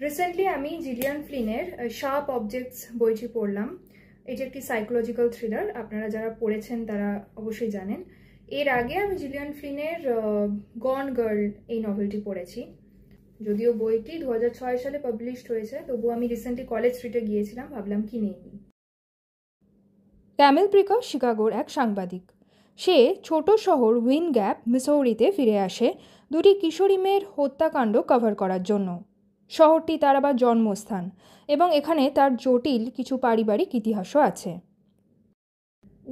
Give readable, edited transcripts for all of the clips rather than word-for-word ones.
Recently আমি জিলিয়ান ফ্লিনের sharp objects বইটি পড়লাম। এটি একটি সাইকোলজিক্যাল থ্রিলার। আপনারা যারা পড়েছেন তারা অবশ্যই জানেন। এর আগে আমি জিলিয়ান ফ্লিনের গন গার্ল এই নভেলটি পড়েছি। যদিও বইটি 2006 সালে পাবলিশড হয়েছে, তবু আমি রিসেন্টলি কলেজ স্ট্রিটে গিয়েছিলাম, ভাবলাম কি নেই। ক্যামেল প্রিকস শিকাগোর এক সাংবাদিক। সে ছোট শহর উইন গ্যাপ, মিসৌরিতে ফিরে আসে দুটি কিশোরী মেয়ের হত্যাকাণ্ড কভার করার জন্য। শহরটি তার আবার জন্মস্থান এবং এখানে তার জটিল কিছু পারিবারিক ইতিহাসও আছে।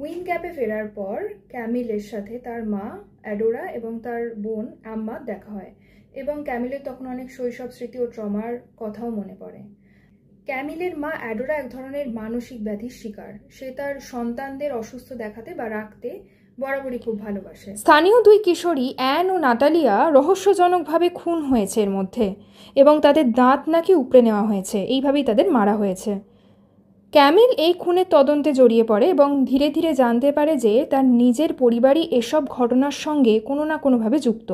উইন গ্যাপে ফেরার পর ক্যামিলের সাথে তার মা অ্যাডোরা এবং তার বোন আম্মা দেখা হয়, এবং ক্যামিলের তখন অনেক শৈশব স্মৃতি ও ট্রমার কথাও মনে পড়ে। ক্যামিলের মা অ্যাডোরা এক ধরনের মানসিক ব্যাধির শিকার। সে তার সন্তানদের অসুস্থ দেখাতে বা রাখতে বরাবরই খুব ভালোবাসে। স্থানীয় দুই কিশোরী অ্যান ও নাটালিয়া রহস্যজনকভাবে খুন হয়েছে এর মধ্যে, এবং তাদের দাঁত নাকি উপড়ে নেওয়া হয়েছে। এইভাবেই তাদের মারা হয়েছে। ক্যামিল এই খুনের তদন্তে জড়িয়ে পড়ে এবং ধীরে ধীরে জানতে পারে যে তার নিজের পরিবারই এসব ঘটনার সঙ্গে কোনো না কোনোভাবে যুক্ত।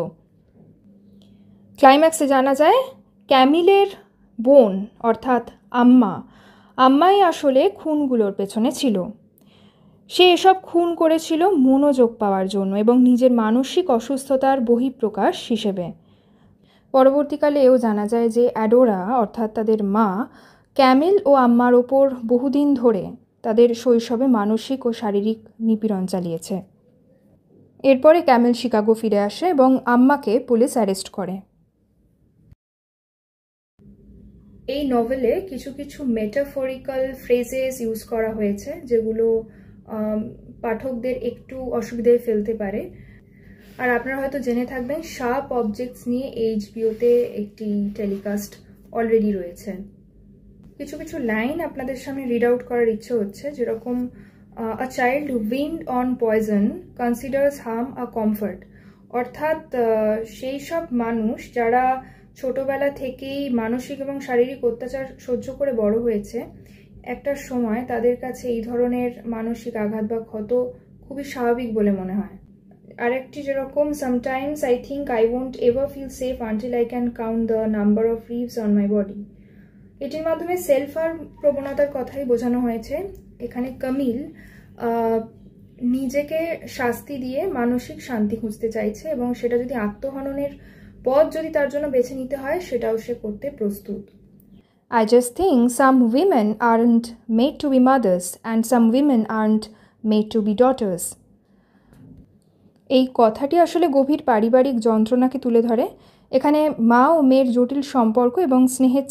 ক্লাইম্যাক্সে জানা যায় ক্যামিলের বোন অর্থাৎ আম্মাই আসলে খুনগুলোর পেছনে ছিল। সে এসব খুন করেছিল মনোযোগ পাওয়ার জন্য এবং নিজের মানসিক অসুস্থতার বহিঃপ্রকাশ হিসেবে। পরবর্তীকালে এও জানা যায় যে অ্যাডোরা অর্থাৎ তাদের মা ক্যামিল ও আম্মার ওপর বহুদিন ধরে তাদের শৈশবে মানসিক ও শারীরিক নিপীড়ন চালিয়েছে। এরপরে ক্যামিল শিকাগো ফিরে আসে এবং আম্মাকে পুলিশ অ্যারেস্ট করে। এই নভেলে কিছু কিছু মেটাফরিক্যাল ফ্রেজেস ইউজ করা হয়েছে, যেগুলো পাঠকদের একটু অসুবিধায় ফেলতে পারে। আর আপনারা হয়তো জেনে থাকবেন শার্প অবজেক্টস নিয়ে এইচবিওতে একটি টেলিকাস্ট অলরেডি রয়েছে। কিছু কিছু লাইন আপনাদের সামনে রিড আউট করার ইচ্ছে হচ্ছে, যেরকম a child wind on poison considers harm a comfort. অর্থাৎ সেই সব মানুষ যারা ছোটবেলা থেকেই মানসিক এবং শারীরিক অত্যাচার সহ্য করে বড় হয়েছে, একটা সময় তাদের কাছে এই ধরনের মানসিক আঘাত বা ক্ষত খুবই স্বাভাবিক বলে মনে হয়। আরেকটি যেরকম sometimes I think I won't ever feel safe until I can count the number of ribs on my body. এটির মাধ্যমে সেলফ হার্ম প্রবণতার কথাই বোঝানো হয়েছে। এখানে কামিল নিজেকে শাস্তি দিয়ে মানসিক শান্তি খুঁজতে চাইছে, এবং সেটা যদি আত্মহননের পথ যদি তার জন্য বেছে নিতে হয়, সেটাও সে করতে প্রস্তুত। I just think some women aren't made to be mothers and some women aren't made to be daughters. এই কথাটি আসলে গভীর পারিবারিক যন্ত্রণাকে তুলে ধরে। এখানে মা ও মেয়ের জটিল সম্পর্ক এবং স্নেহের